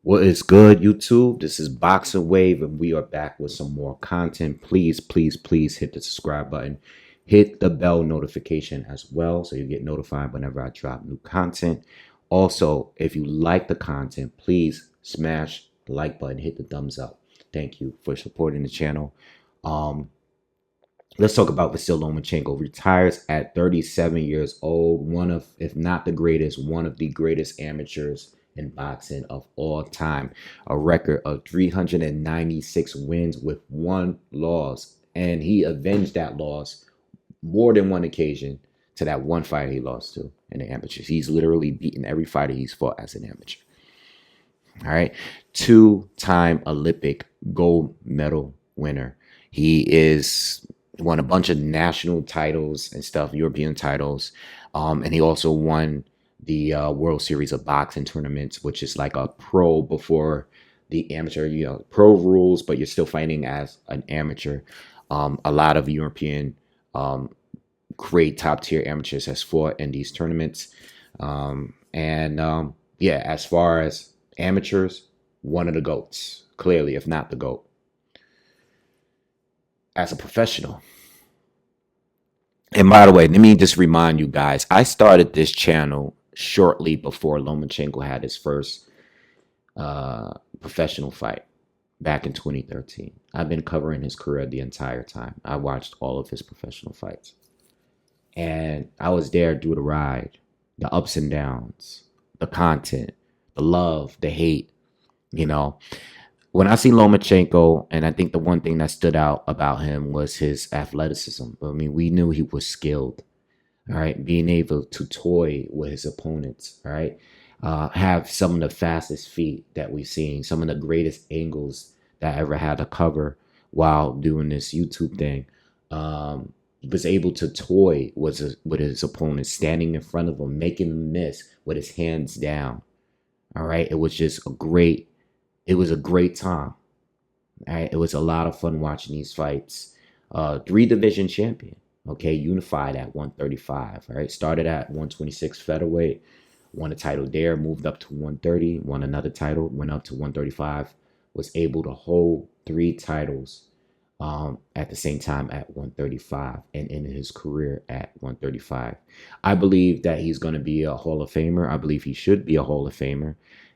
What is good, YouTube? This is Boxingwave, and we are back with some more content. Please, please, please hit the subscribe button. Hit the bell notification as well so you get notified whenever I drop new content. Also, if you like the content, please smash the like button, hit the thumbs up. Thank you for supporting the channel. Um, let's talk about Vasil Lomachenko. Retires at 37 years old. One of, if not the greatest, one of the greatest amateurs in boxing of all time. A record of 396 wins with one loss. And he avenged that loss more than one occasion to that one fight he lost to in the amateurs. He's literally beaten every fighter he's fought as an amateur. All right. Two-time Olympic gold medal winner. He is won a bunch of national titles and stuff, European titles. And he also won the World Series of Boxing tournaments, which is like a pro before the amateur, pro rules, but you're still fighting as an amateur. A lot of European great top tier amateurs has fought in these tournaments. Yeah, as far as amateurs, one of the GOATs, clearly, if not the GOAT. As a professional. And by the way, let me just remind you guys, I started this channel shortly before Lomachenko had his first professional fight back in 2013. I've been covering his career the entire time. I watched all of his professional fights. And I was there through the ride, the ups and downs, the content, the love, the hate, When I see Lomachenko, and I think the one thing that stood out about him was his athleticism. I mean, we knew he was skilled, all right, being able to toy with his opponents, all right, have some of the fastest feet that we've seen, some of the greatest angles that I ever had to cover while doing this YouTube thing. Was able to toy with his opponent, standing in front of him, making him miss with his hands down. All right, it was just a great time. All right, it was a lot of fun watching these fights. 3-division champion, okay, unified at 135. All right, started at 126 featherweight, won a title there, moved up to 130, won another title, went up to 135, was able to hold 3 titles at the same time at 135 and ended his career at 135. I believe that he's going to be a Hall of Famer. I believe he should be a Hall of Famer.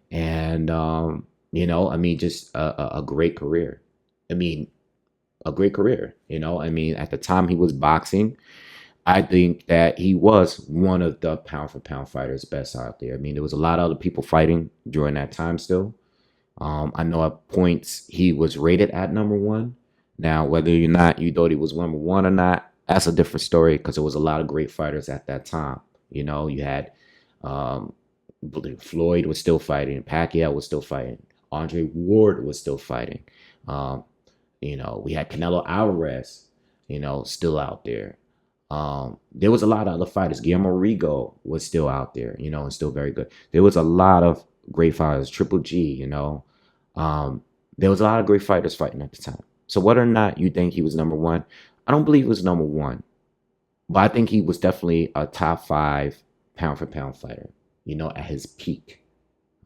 And, just a great career. A great career, at the time he was boxing, I think that he was one of the pound for pound fighters best out there. There was a lot of other people fighting during that time still. I know at points he was rated at number 1. Now, whether or not you thought he was number 1 or not, that's a different story because there was a lot of great fighters at that time. You had Floyd was still fighting. Pacquiao was still fighting. Andre Ward was still fighting. We had Canelo Alvarez, still out there. There was a lot of other fighters. Guillermo Rigo was still out there, and still very good. There was a lot of great fighters. Triple G, there was a lot of great fighters fighting at the time. So whether or not you think he was number 1, I don't believe he was number 1. But I think he was definitely a top 5 pound for pound fighter, at his peak.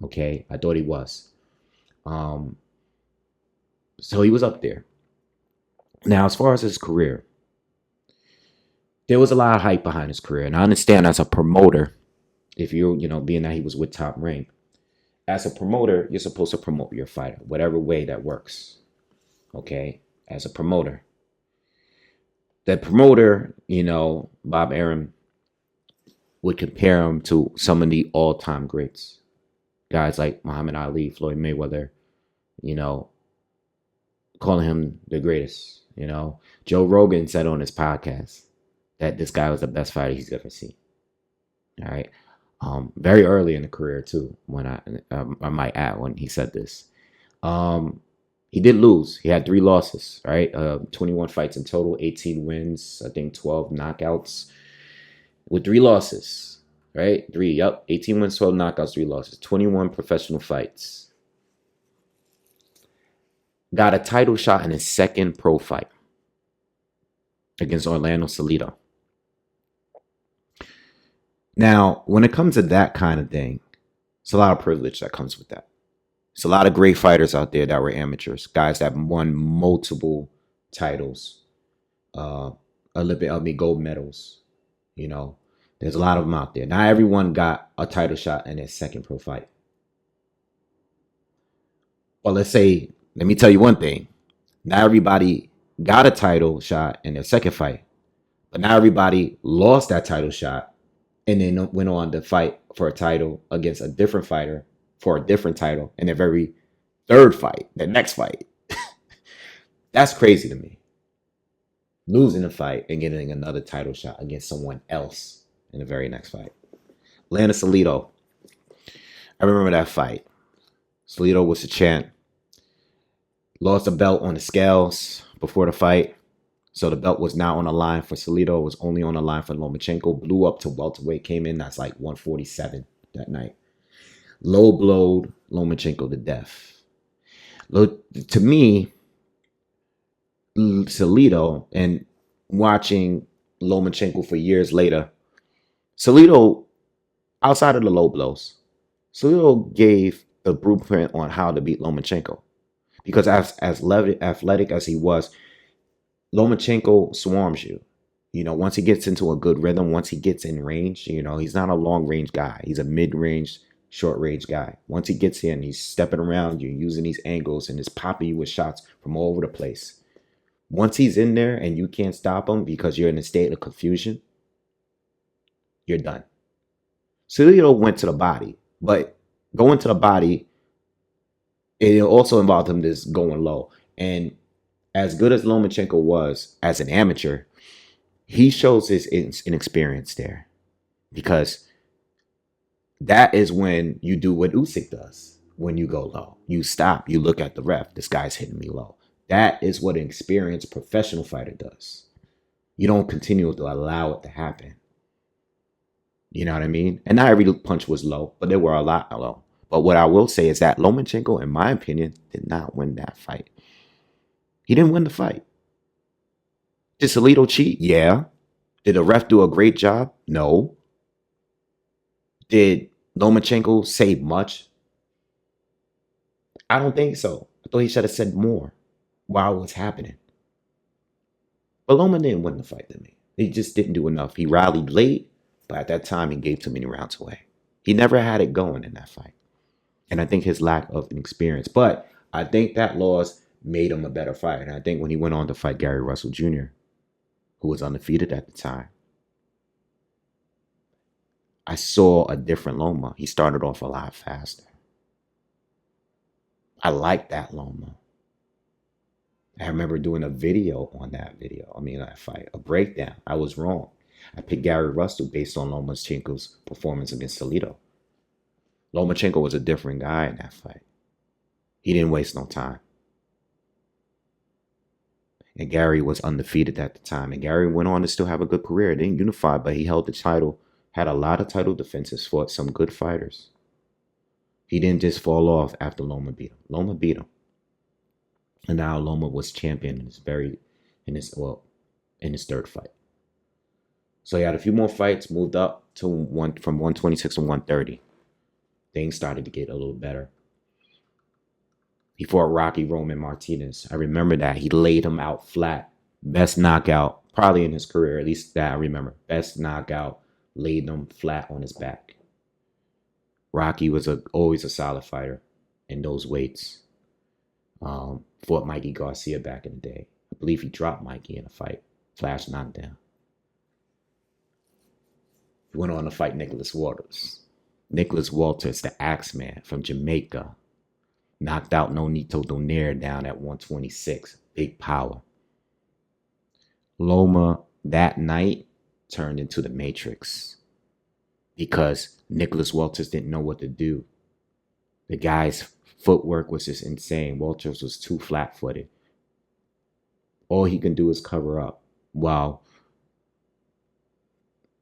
Okay, I thought he was. So he was up there. Now, as far as his career, there was a lot of hype behind his career. And I understand as a promoter, if you're, being that he was with Top Rank, as a promoter, you're supposed to promote your fighter, whatever way that works. Okay, as a promoter. The promoter, Bob Arum, would compare him to some of the all-time greats. Guys like Muhammad Ali, Floyd Mayweather, calling him the greatest. Joe Rogan said on his podcast that this guy was the best fighter he's ever seen. All right. Very early in the career too, when I might add when he said this. He did lose. He had 3 losses, right? 21 fights in total, 18 wins, I think 12 knockouts with 3 losses, right? 18 wins, 12 knockouts, 3 losses, 21 professional fights. Got a title shot in his second pro fight against Orlando Salido. Now, when it comes to that kind of thing, it's a lot of privilege that comes with that. There's a lot of great fighters out there that were amateurs, guys that won multiple titles, uh, Olympic, gold medals. You know, there's a lot of them out there. Not everyone got a title shot in their second pro fight. Well, let me tell you one thing. Not everybody got a title shot in their second fight, but not everybody lost that title shot and then went on to fight for a title against a different fighter for a different title in their very third fight, their next fight. That's crazy to me. Losing a fight and getting another title shot against someone else in the very next fight. Salido. I remember that fight. Salido was the champ. Lost the belt on the scales before the fight. So the belt was not on the line for Salido. It was only on the line for Lomachenko. Blew up to welterweight. Came in. That's like 147 that night. Low blowed Lomachenko to death. To me, Salido, and watching Lomachenko for years later, Salido, outside of the low blows, Salido gave the blueprint on how to beat Lomachenko. Because as athletic as he was, Lomachenko swarms you. You know, once he gets into a good rhythm, once he gets in range, you know, he's not a long range guy. He's a mid-range, short range guy. Once he gets in, he's stepping around you, using these angles, and he's popping you with shots from all over the place. Once he's in there and you can't stop him because you're in a state of confusion, you're done. Salido went to the body, but going to the body, it also involved him just going low. And as good as Lomachenko was as an amateur, he shows his inexperience there, because that is when you do what Usyk does. When you go low, you stop, you look at the ref. This guy's hitting me low. That is what an experienced professional fighter does. You don't continue to allow it to happen. You know what I mean? And not every punch was low, but there were a lot low. But what I will say is that Lomachenko, in my opinion, did not win that fight. He didn't win the fight. Did Salido cheat? Yeah. Did the ref do a great job? No. Did Lomachenko say much? I don't think so. I thought he should have said more while it was happening. But Loma didn't win the fight to me. He just didn't do enough. He rallied late, but at that time he gave too many rounds away. He never had it going in that fight. And I think his lack of experience. But I think that loss made him a better fighter. And I think when he went on to fight Gary Russell Jr., who was undefeated at the time, I saw a different Loma. He started off a lot faster. I liked that Loma. I remember doing a video on that that fight, a breakdown. I was wrong. I picked Gary Russell based on Lomachenko's performance against Salido. Lomachenko was a different guy in that fight. He didn't waste no time. And Gary was undefeated at the time. And Gary went on to still have a good career. It didn't unify, but he held the title, had a lot of title defenses, fought some good fighters. He didn't just fall off after Loma beat him. Loma beat him. And now Loma was champion in his third fight. So he had a few more fights, moved up to from 126 to 130. Things started to get a little better. He fought Rocky Roman Martinez. I remember that. He laid him out flat. Best knockout, probably in his career, at least that I remember. Best knockout, laid him flat on his back. Rocky was always a solid fighter in those weights. Fought Mikey Garcia back in the day. I believe he dropped Mikey in a fight. Flash knockdown. He went on to fight Nicholas Walters. Nicholas Walters, the Axeman from Jamaica. Knocked out Nonito Donaire down at 126. Big power. Loma that night turned into the Matrix, because Nicholas Walters didn't know what to do. The guy's footwork was just insane. Walters was too flat-footed. All he can do is cover up, while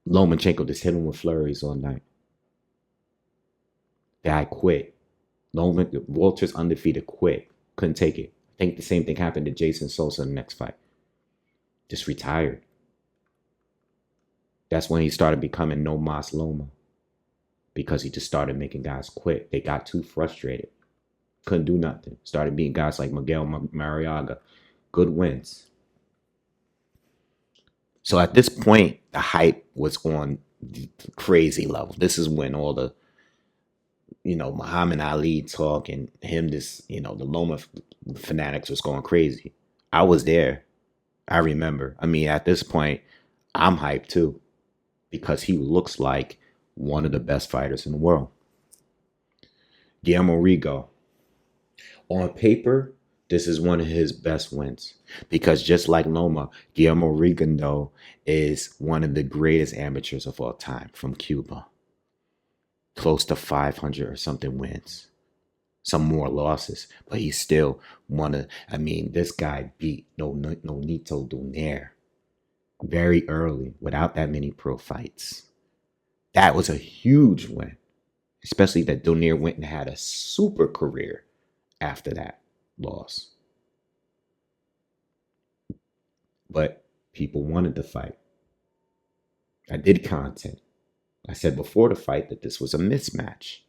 Lomachenko just hit him with flurries all night. The guy quit. Walters undefeated quit. Couldn't take it. I think the same thing happened to Jason Sosa in the next fight. Just retired. That's when he started becoming No Mas Loma, because he just started making guys quit. They got too frustrated. Couldn't do nothing. Started beating guys like Miguel Mariaga. Good wins. So at this point, the hype was on the crazy level. This is when all the, Muhammad Ali talk and him, the Loma fanatics was going crazy. I was there. I remember. I mean, at this point, I'm hyped too because he looks like one of the best fighters in the world. Guillermo Rigo. On paper, this is one of his best wins because just like Loma, Guillermo Rigo is one of the greatest amateurs of all time from Cuba. Close to 500 or something wins. Some more losses, but he's still this guy beat Nonito Donaire very early without that many pro fights. That was a huge win, especially that Donaire went and had a super career after that loss. But people wanted the fight. I did content. I said before the fight that this was a mismatch.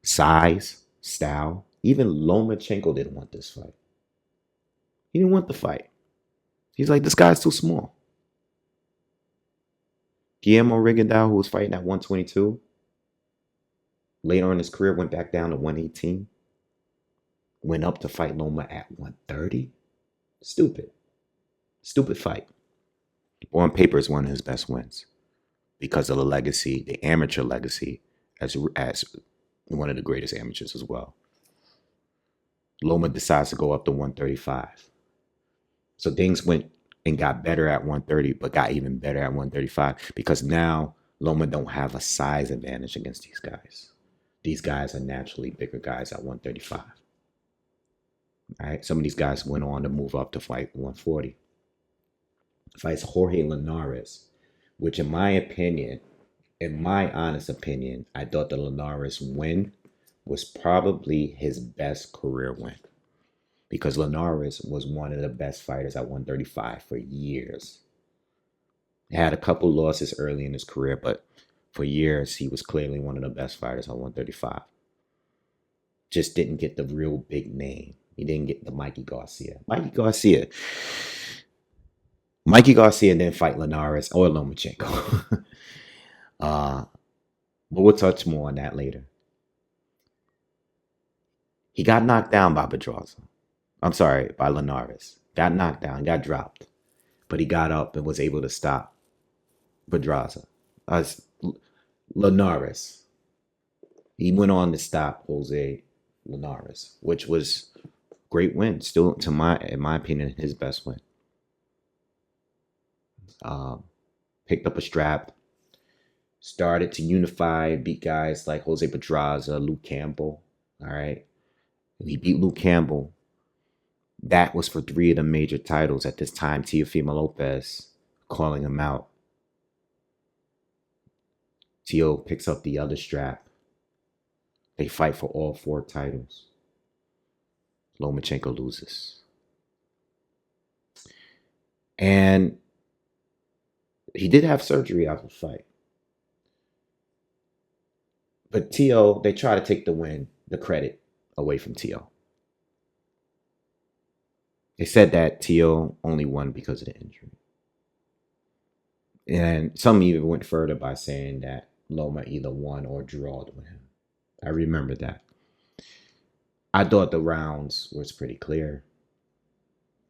Size, style, even Lomachenko didn't want this fight. He didn't want the fight. He's like, this guy's too small. Guillermo Rigondeaux, who was fighting at 122, later in his career went back down to 118. Went up to fight Loma at 130. Stupid fight. On paper is one of his best wins because of the legacy, the amateur legacy, as one of the greatest amateurs as well. Loma decides to go up to 135. So things went and got better at 130, but got even better at 135 because now Loma don't have a size advantage against these guys. These guys are naturally bigger guys at 135. All right, some of these guys went on to move up to fight 140. Fights Jorge Linares, which in my honest opinion, I thought the Linares win was probably his best career win because Linares was one of the best fighters at 135 for years. He had a couple losses early in his career, but for years, he was clearly one of the best fighters at 135. Just didn't get the real big name. He didn't get the Mikey Garcia. Mikey Garcia didn't fight Linares or Lomachenko. But we'll touch more on that later. He got knocked down by by Linares. Got knocked down, got dropped. But he got up and was able to stop Pedraza. Linares. He went on to stop Jose Linares, which was great win. Still, in my opinion, his best win. Picked up a strap. Started to unify, beat guys like Jose Pedraza, Luke Campbell. All right. He beat Luke Campbell. That was for 3 of the major titles at this time. Teofimo Lopez calling him out. Tio picks up the other strap. They fight for all 4 titles. Lomachenko loses. And he did have surgery after the fight. But Tio, they try to take the credit away from Tio. They said that Tio only won because of the injury. And some even went further by saying that Loma either won or drawed with him. I remember that. I thought the rounds was pretty clear.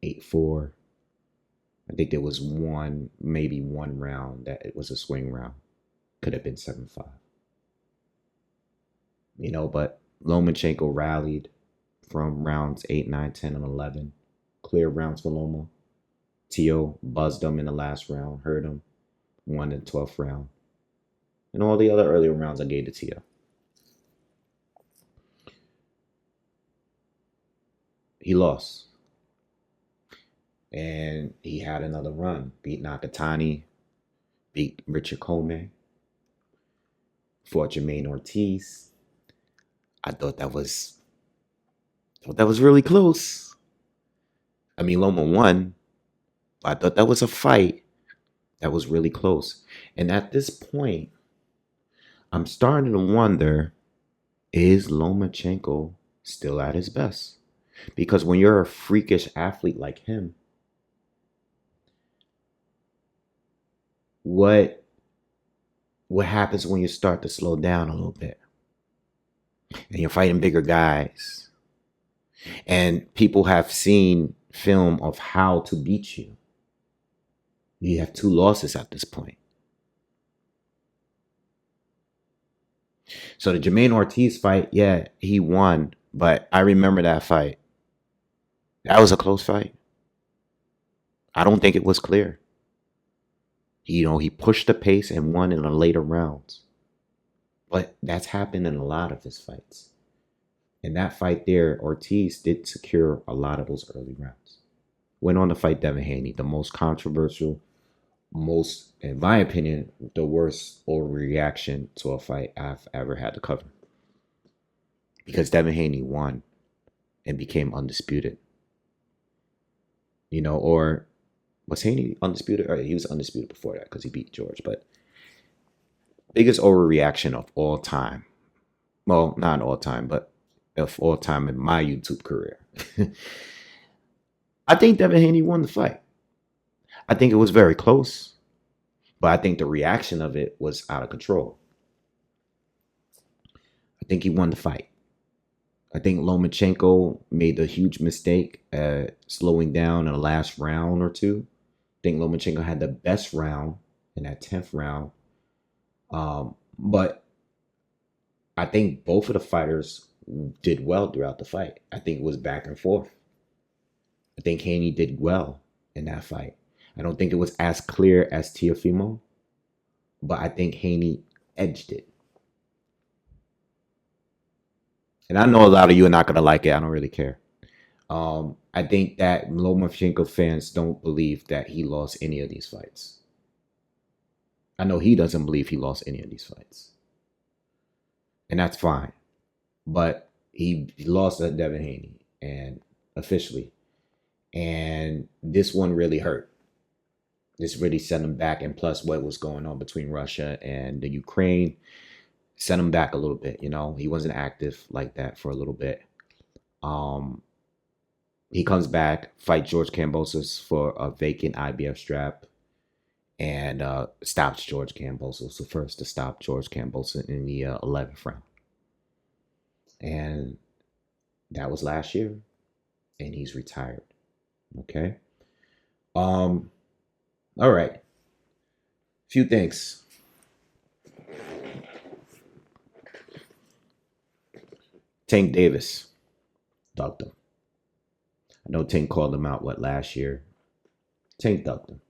8-4. I think there was maybe one round that it was a swing round. Could have been 7-5. But Lomachenko rallied from rounds 8, 9, 10, and 11. Clear rounds for Loma. Tio buzzed him in the last round, hurt him, won the 12th round. And all the other earlier rounds I gave to Tio. He lost. And he had another run. Beat Nakatani. Beat Richard Coleman. Fought Jermaine Ortiz. I thought that was really close. I mean, Loma won. I thought that was a fight that was really close. And at this point, I'm starting to wonder, is Lomachenko still at his best. Because when you're a freakish athlete like him, what what happens when you start to slow down a little bit and you're fighting bigger guys and people have seen film of how to beat you? You have 2 losses at this point. So the Jermaine Ortiz fight, yeah, he won, but I remember that fight. That was a close fight. I don't think it was clear. He pushed the pace and won in the later rounds. But that's happened in a lot of his fights. In that fight there, Ortiz did secure a lot of those early rounds. Went on to fight Devin Haney, the most controversial, most, in my opinion, the worst overreaction to a fight I've ever had to cover. Because Devin Haney won and became undisputed. Or was Haney undisputed? Or he was undisputed before that because he beat George. But biggest overreaction of all time. Well, not all time, but of all time in my YouTube career. I think Devin Haney won the fight. I think it was very close, but I think the reaction of it was out of control. I think he won the fight. I think Lomachenko made a huge mistake slowing down in the last round or two. I think Lomachenko had the best round in that 10th round. But I think both of the fighters did well throughout the fight. I think it was back and forth. I think Haney did well in that fight. I don't think it was as clear as Teofimo, but I think Haney edged it. And I know a lot of you are not going to like it. I don't really care. I think that Lomachenko fans don't believe that he lost any of these fights. I know he doesn't believe he lost any of these fights. And that's fine. But he lost to Devin Haney, and officially. And this one really hurt. This really sent him back. And plus what was going on between Russia and the Ukraine sent him back a little bit. He wasn't active like that for a little bit. He comes back, fight George Kambosos for a vacant IBF strap, and stops George Kambosos. The first to stop George Kambosos in the 11th round. And that was last year, and he's retired. Okay. All right. Few things. Tank Davis, ducked him. I know Tank called him out, last year? Tank ducked him.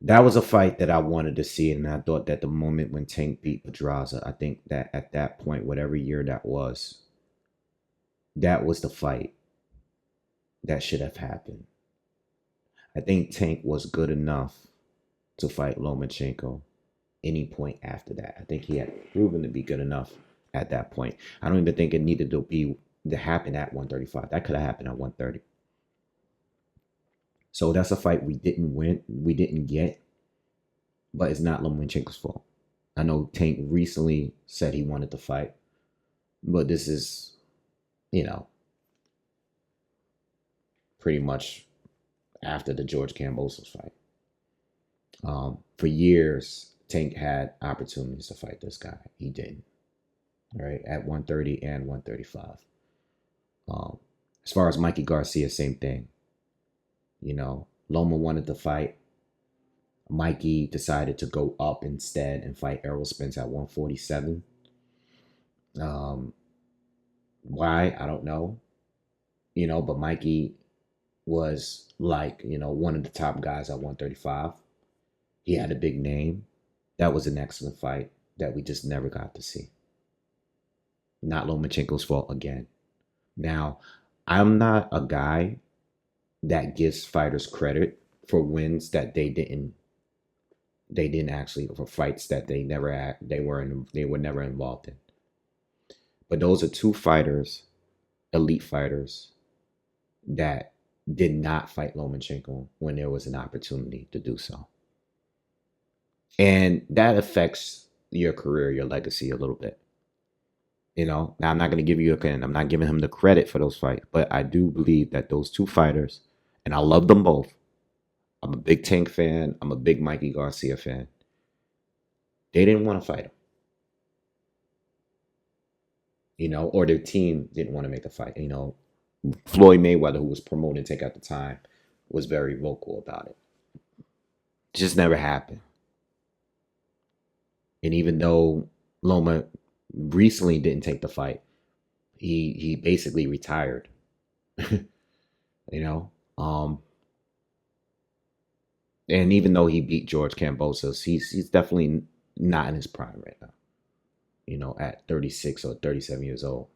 That was a fight that I wanted to see, and I thought that the moment when Tank beat Pedraza, I think that at that point, whatever year that was the fight that should have happened. I think Tank was good enough to fight Lomachenko any point after that. I think he had proven to be good enough at that point. I don't even think it needed to happen at 135. That could have happened at 130. So that's a fight we didn't win. We didn't get. But it's not Lomachenko's fault. I know Tank recently said he wanted to fight. But this is, pretty much after the George Kambosos fight. For years, Tank had opportunities to fight this guy. He didn't. All right, at 130 and 135. As far as Mikey Garcia, same thing. Loma wanted to fight. Mikey decided to go up instead and fight Errol Spence at 147. Why? I don't know. But Mikey was one of the top guys at 135. He had a big name. That was an excellent fight that we just never got to see. Not Lomachenko's fault again. Now, I'm not a guy that gives fighters credit for wins that they didn't actually, for fights that they were never involved in. But those are two fighters, elite fighters, that did not fight Lomachenko when there was an opportunity to do so. And that affects your career, your legacy a little bit. Now I'm not going to give you I'm not giving him the credit for those fights, but I do believe that those two fighters, and I love them both. I'm a big Tank fan. I'm a big Mikey Garcia fan. They didn't want to fight him, or their team didn't want to make the fight. Floyd Mayweather, who was promoting Tank at the time, was very vocal about it. It just never happened. And even though Loma recently didn't take the fight, he basically retired. you know. And even though he beat George Kambosos, he's definitely not in his prime right now. At 36 or 37 years old.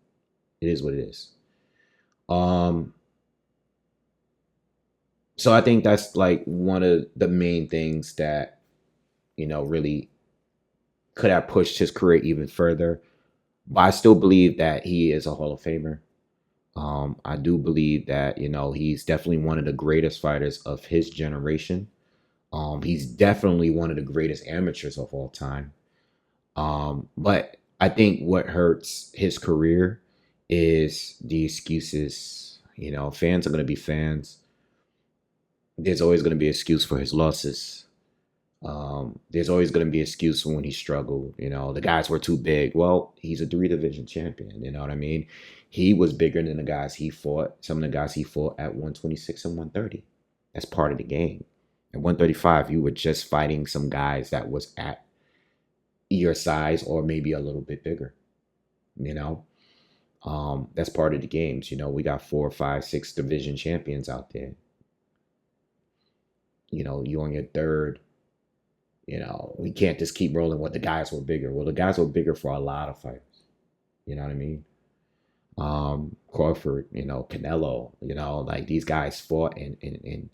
It is what it is. So I think that's like one of the main things that, really could have pushed his career even further. But I still believe that he is a Hall of Famer. I do believe that, he's definitely one of the greatest fighters of his generation. He's definitely one of the greatest amateurs of all time. But I think what hurts his career is the excuses. Fans are going to be fans. There's always going to be an excuse for his losses. There's always going to be an excuse for when he struggled. The guys were too big. Well, he's a 3 division champion. You know what I mean? He was bigger than the guys he fought. Some of the guys he fought at 126 and 130. That's part of the game. At 135, you were just fighting some guys that was at your size or maybe a little bit bigger. That's part of the games. We got 4, 5, 6 division champions out there. You on your third. We can't just keep rolling what the guys were bigger. Well, the guys were bigger for a lot of fighters. You know what I mean? Crawford, Canelo, like these guys fought and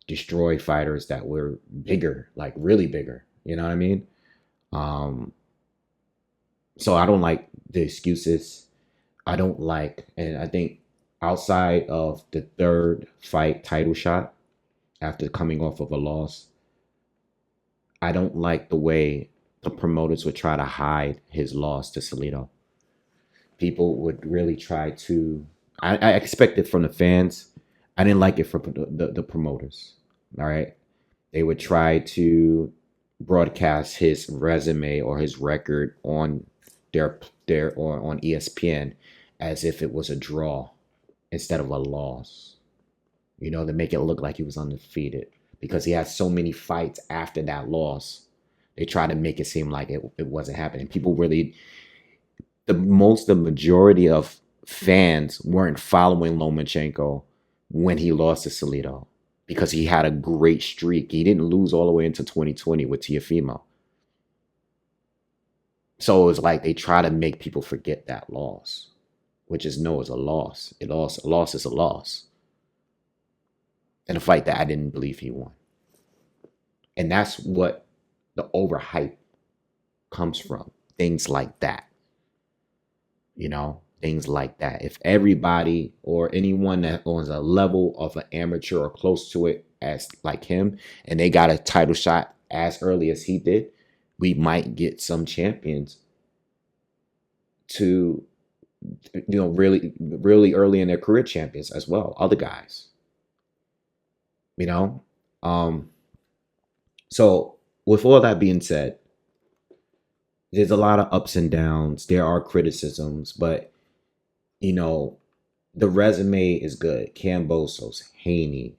destroyed fighters that were bigger, like really bigger. You know what I mean? So I don't like the excuses. And I think outside of the third fight title shot after coming off of a loss, I don't like the way the promoters would try to hide his loss to Salido. People would really try to. I expect it from the fans. I didn't like it from the promoters. All right, they would try to broadcast his resume or his record on their or on ESPN as if it was a draw instead of a loss. To make it look like he was undefeated because he had so many fights after that loss. They try to make it seem like it wasn't happening. People really, the majority of fans weren't following Lomachenko when he lost to Salido because he had a great streak. He didn't lose all the way into 2020 with Teofimo. So it was like they try to make people forget that loss, which is no, it's a loss. A loss is a loss. In a fight that I didn't believe he won. And that's what the overhype comes from. Things like that. Things like that. If everybody or anyone that owns a level of an amateur or close to it as like him, and they got a title shot as early as he did, we might get some champions to, really, really early in their career champions as well. Other guys. So with all that being said, there's a lot of ups and downs. There are criticisms, but the resume is good. Kambosos, Haney,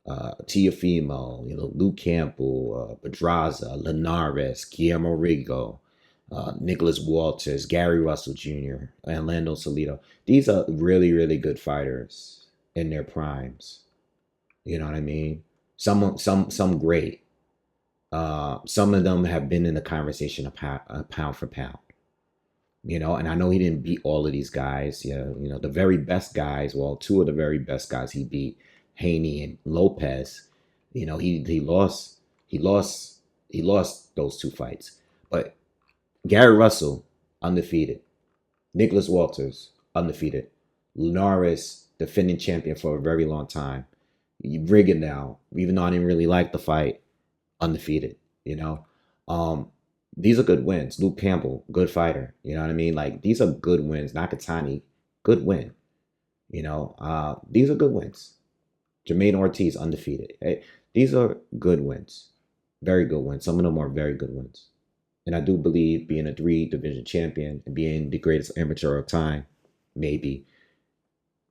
Teofimo, Luke Campbell, Pedraza, Linares, Guillermo Rigo, Nicholas Walters, Gary Russell Jr., Orlando Salido. These are really, really good fighters in their primes. You know what I mean? Some great. Some of them have been in the conversation of pound for pound. And I know he didn't beat all of these guys. Yeah, the very best guys. Well, 2 of the very best guys he beat, Haney and Lopez. He lost those 2 fights. But Gary Russell, undefeated. Nicholas Walters, undefeated. Linares, defending champion for a very long time. Rigo now, even though I didn't really like the fight, undefeated. These are good wins. Luke Campbell, good fighter. You know what I mean? Like, these are good wins. Nakatani, good win. These are good wins. Jermaine Ortiz, undefeated. Hey, these are good wins. Very good wins. Some of them are very good wins. And I do believe being a 3 division champion and being the greatest amateur of time, maybe,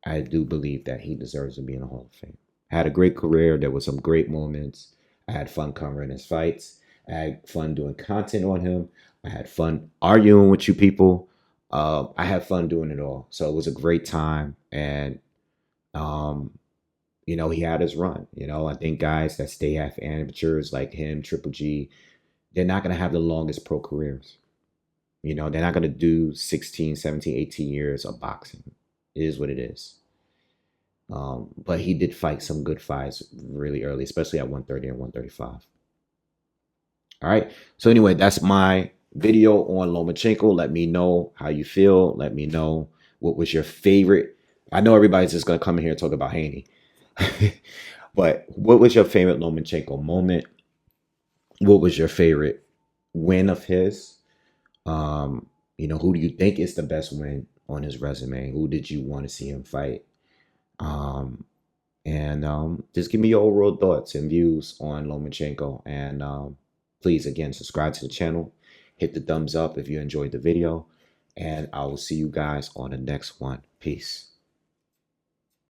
I do believe that he deserves to be in the Hall of Fame. I had a great career. There were some great moments. I had fun covering his fights. I had fun doing content on him. I had fun arguing with you people. I had fun doing it all. So it was a great time. And, um, he had his run. I think guys that stay half amateurs like him, Triple G, they're not going to have the longest pro careers. They're not going to do 16, 17, 18 years of boxing. It is what it is. But he did fight some good fights really early, especially at 130 and 135. All right. So anyway, that's my video on Lomachenko. Let me know how you feel. Let me know what was your favorite. I know everybody's just going to come in here and talk about Haney. But what was your favorite Lomachenko moment? What was your favorite win of his? Who do you think is the best win on his resume? Who did you want to see him fight? And just give me your overall thoughts and views on Lomachenko. And please, again, subscribe to the channel. Hit the thumbs up if you enjoyed the video. And I will see you guys on the next one. Peace.